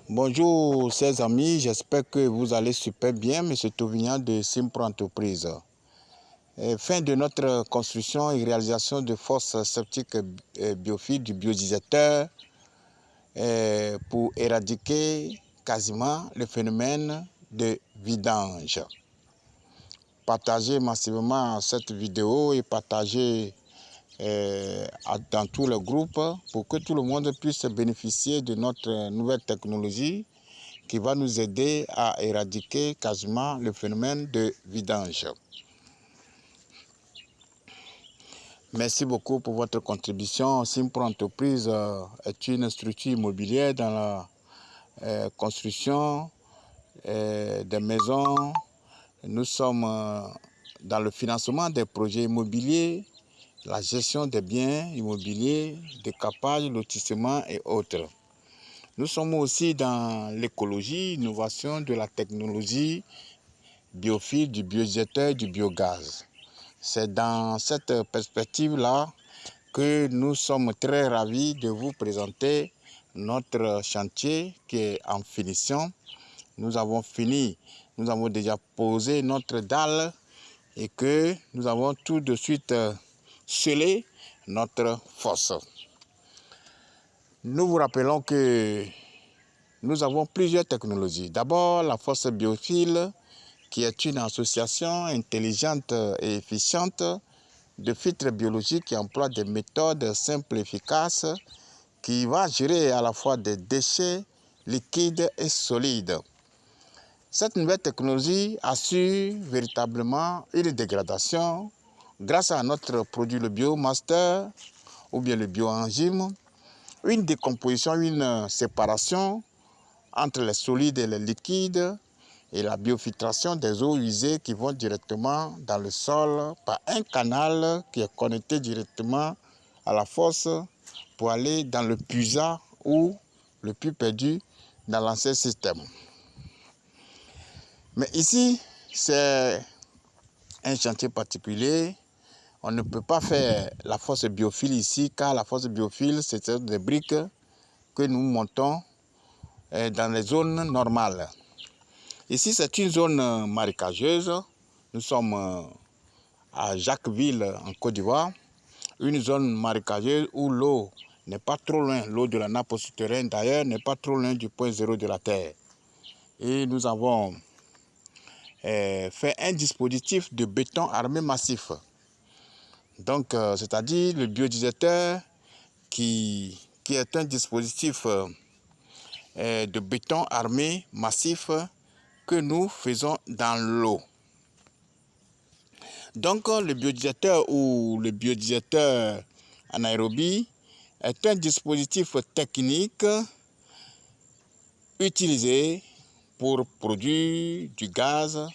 Bonjour chers amis, j'espère que vous allez super bien. Monsieur Tauvignan de Simpro Entreprise. Fin de notre construction et réalisation de fosses septiques biophiles du biodigesteur pour éradiquer quasiment le phénomène de vidange. Partagez massivement cette vidéo et partagez dans tous les groupes pour que tout le monde puisse bénéficier de notre nouvelle technologie qui va nous aider à éradiquer quasiment le phénomène de vidange. Merci beaucoup pour votre contribution. Simpro Entreprise est une structure immobilière dans la construction des maisons. Nous sommes dans le financement des projets immobiliers, la gestion des biens immobiliers, décapage, lotissement et autres. Nous sommes aussi dans l'écologie, l'innovation de la technologie biophile, du biodigesteur, du biogaz. C'est dans cette perspective-là que nous sommes très ravis de vous présenter notre chantier qui est en finition. Nous avons fini, nous avons déjà posé notre dalle et que nous avons tout de suite scellé notre fosse. Nous vous rappelons que nous avons plusieurs technologies. D'abord, la fosse biophile, qui est une association intelligente et efficiente de filtres biologiques qui emploie des méthodes simples et efficaces qui va gérer à la fois des déchets liquides et solides. Cette nouvelle technologie assure véritablement une dégradation grâce à notre produit le Biomaster ou bien le Bioenzyme, une décomposition, une séparation entre les solides et les liquides et la biofiltration des eaux usées qui vont directement dans le sol par un canal qui est connecté directement à la fosse pour aller dans le puisard ou le puits perdu dans l'ancien système. Mais ici, c'est un chantier particulier. On ne peut pas faire la fosse biophile ici car la fosse biophile, c'est des briques que nous montons dans les zones normales. Ici, c'est une zone marécageuse. Nous sommes à Jacquesville, en Côte d'Ivoire. Une zone marécageuse où l'eau n'est pas trop loin, l'eau de la nappe souterraine d'ailleurs, n'est pas trop loin du point zéro de la Terre. Et nous avons fait un dispositif de béton armé massif. Donc, c'est-à-dire le biodigesteur qui est un dispositif de béton armé massif que nous faisons dans l'eau. Donc le biodigesteur ou le biodigesteur anaérobie est un dispositif technique utilisé pour produire du gaz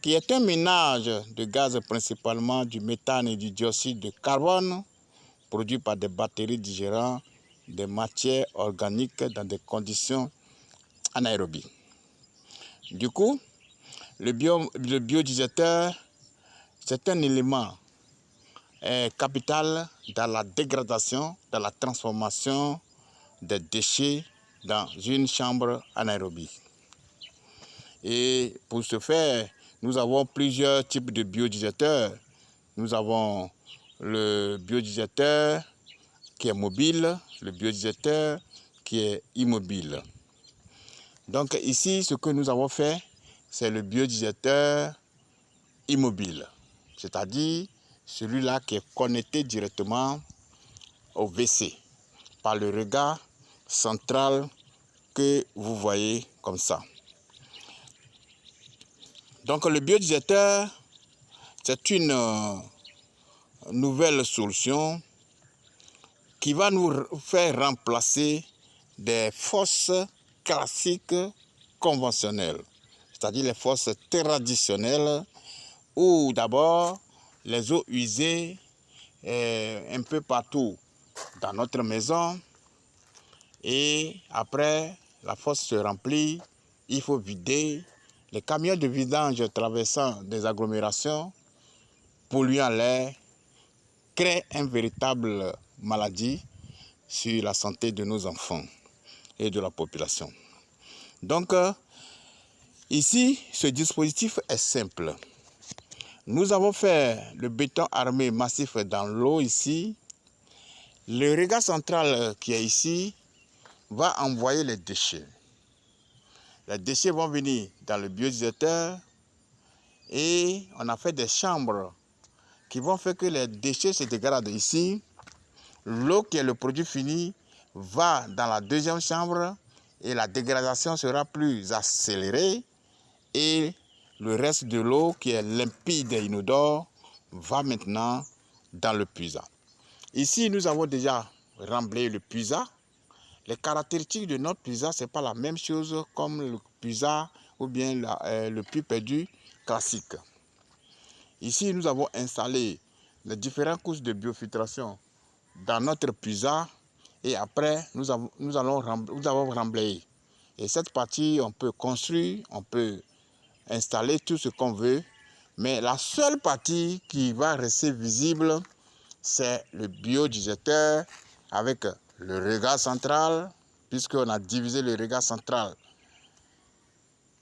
qui est un mélange de gaz principalement du méthane et du dioxyde de carbone produit par des batteries digérant des matières organiques dans des conditions anaérobies. Du coup, le biodigesteur, c'est un élément capital dans la dégradation, dans la transformation des déchets dans une chambre anaérobie. Et pour ce faire, nous avons plusieurs types de biodigesteur. Nous avons le biodigesteur qui est mobile, le biodigesteur qui est immobile. Donc ici, ce que nous avons fait, c'est le biodigesteur immobile, c'est-à-dire celui-là qui est connecté directement au WC par le regard central que vous voyez comme ça. Donc le biodigesteur, c'est une nouvelle solution qui va nous faire remplacer des fosses classiques conventionnelles, c'est-à-dire les fosses traditionnelles où d'abord les eaux usées un peu partout dans notre maison et après la fosse se remplit, il faut vider. Les camions de vidange traversant des agglomérations, polluant l'air, créent une véritable maladie sur la santé de nos enfants et de la population. Donc, ici, ce dispositif est simple. Nous avons fait le béton armé massif dans l'eau ici. Le regard central qui est ici va envoyer les déchets. Les déchets vont venir dans le biodigesteur et on a fait des chambres qui vont faire que les déchets se dégradent ici. L'eau qui est le produit fini va dans la deuxième chambre et la dégradation sera plus accélérée et le reste de l'eau qui est limpide et inodore va maintenant dans le puisard. Ici, nous avons déjà remblayé le puisard. Les caractéristiques de notre puisard, ce n'est pas la même chose comme le puisard ou bien le puits perdu classique. Ici, nous avons installé les différentes couches de biofiltration dans notre puisard et après, nous avons remblayé. Et cette partie, on peut construire, on peut installer tout ce qu'on veut, mais la seule partie qui va rester visible, c'est le biodigesteur avec le regard central, puisqu'on a divisé le regard central.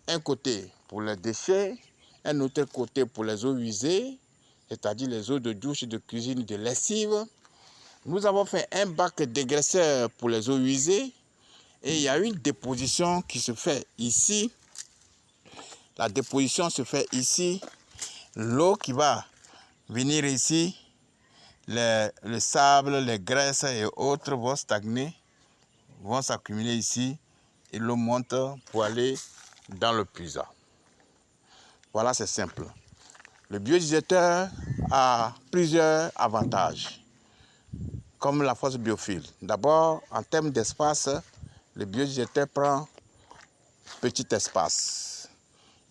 Un côté pour les déchets, un autre côté pour les eaux usées, c'est-à-dire les eaux de douche, de cuisine, de lessive. Nous avons fait un bac dégraisseur pour les eaux usées et il y a une déposition qui se fait ici. La déposition se fait ici. L'eau qui va venir ici, le sable, les graisses et autres vont stagner, vont s'accumuler ici et l'eau monte pour aller dans le puisard. Voilà, c'est simple. Le biodigesteur a plusieurs avantages, comme la force biophile. D'abord, en termes d'espace, le biodigesteur prend petit espace.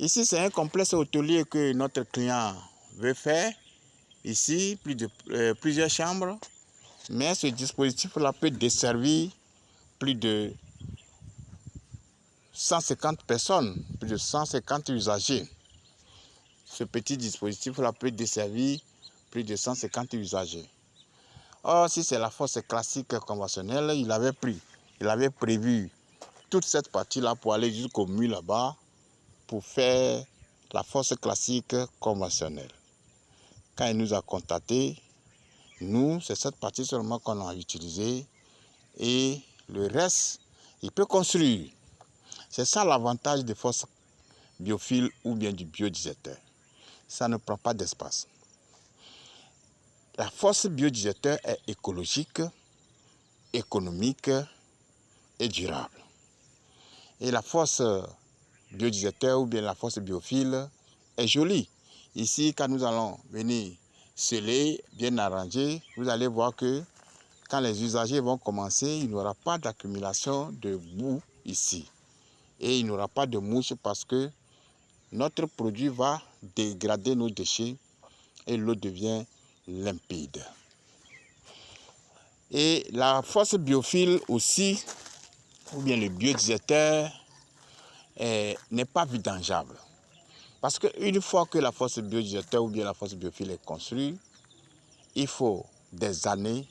Ici, c'est un complexe hôtelier que notre client veut faire. Ici, plusieurs chambres, mais ce dispositif-là peut desservir plus de 150 personnes, plus de 150 usagers. Ce petit dispositif-là peut desservir plus de 150 usagers. Or, si c'est la fosse classique conventionnelle, il avait prévu toute cette partie-là pour aller jusqu'au mur là-bas pour faire la fosse classique conventionnelle. Quand il nous a contactés, nous, c'est cette partie seulement qu'on a utilisée et le reste, il peut construire. C'est ça l'avantage des fosses biophiles ou bien du biodigesteur. Ça ne prend pas d'espace. La fosse biodigesteur est écologique, économique et durable. Et la fosse biodigesteur ou bien la fosse biophile est jolie. Ici, quand nous allons venir sceller, bien arranger, vous allez voir que quand les usagers vont commencer, il n'y aura pas d'accumulation de boue ici. Et il n'y aura pas de mouche parce que notre produit va dégrader nos déchets et l'eau devient limpide. Et la fosse biophile aussi, ou bien le biodigesteur, n'est pas vidangeable. Parce qu'une fois que la fosse biodigesteur ou bien la fosse biophile est construite, il faut des années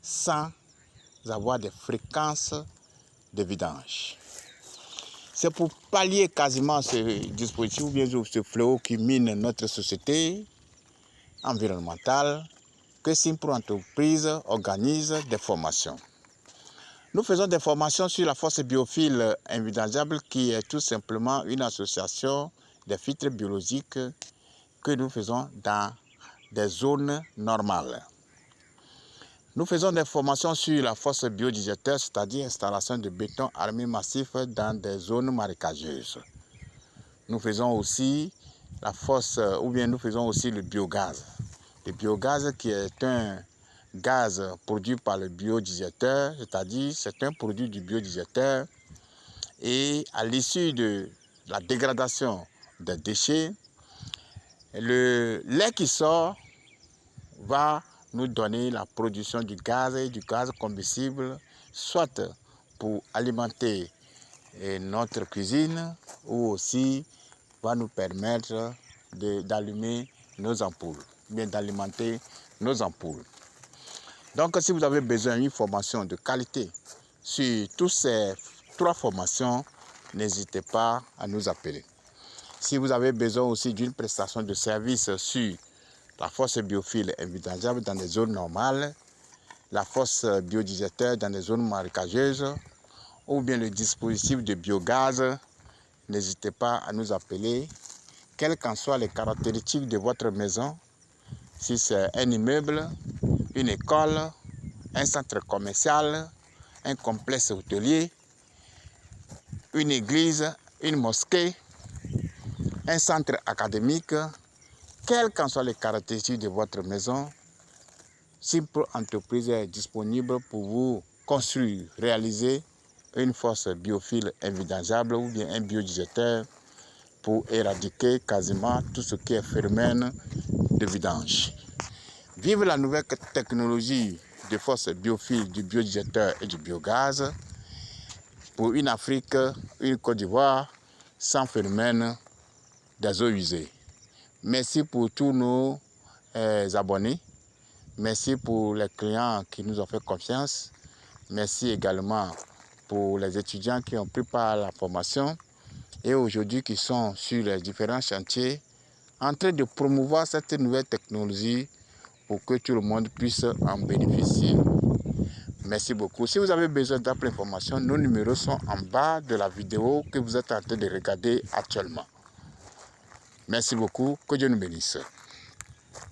sans avoir des fréquences de vidange. C'est pour pallier quasiment ce dispositif ou bien ce fléau qui mine notre société environnementale que Simpro Entreprise organise des formations. Nous faisons des formations sur la fosse biophile invidangeable qui est tout simplement une association des filtres biologiques que nous faisons dans des zones normales. Nous faisons des formations sur la fosse biodigesteur, c'est-à-dire installation de béton armé massif dans des zones marécageuses. Nous faisons aussi la fosse, ou bien nous faisons aussi le biogaz. Le biogaz qui est un gaz produit par le biodigesteur, c'est-à-dire c'est un produit du biodigesteur et à l'issue de la dégradation des déchets, le lait qui sort va nous donner la production du gaz et du gaz combustible, soit pour alimenter notre cuisine ou aussi va nous permettre d'allumer nos ampoules, bien d'alimenter nos ampoules. Donc, si vous avez besoin d'une formation de qualité sur toutes ces trois formations, n'hésitez pas à nous appeler. Si vous avez besoin aussi d'une prestation de service sur la fosse biophile envisageable dans des zones normales, la fosse biodigesteur dans des zones marécageuses, ou bien le dispositif de biogaz, n'hésitez pas à nous appeler, quelles qu'en soient les caractéristiques de votre maison, si c'est un immeuble, une école, un centre commercial, un complexe hôtelier, une église, une mosquée, un centre académique, quelles qu'en soient les caractéristiques de votre maison, Simple Entreprise est disponible pour vous construire, réaliser une fosse biophile invidangeable ou bien un biodigesteur pour éradiquer quasiment tout ce qui est phénomène de vidange. Vive la nouvelle technologie de fosse biophile, du biodigesteur et du biogaz pour une Afrique, une Côte d'Ivoire sans phénomène des eaux usées. Merci pour tous nos abonnés. Merci pour les clients qui nous ont fait confiance. Merci également pour les étudiants qui ont pris part à la formation et aujourd'hui qui sont sur les différents chantiers en train de promouvoir cette nouvelle technologie pour que tout le monde puisse en bénéficier. Merci beaucoup. Si vous avez besoin d'autres informations, nos numéros sont en bas de la vidéo que vous êtes en train de regarder actuellement. Merci beaucoup. Que Dieu nous bénisse.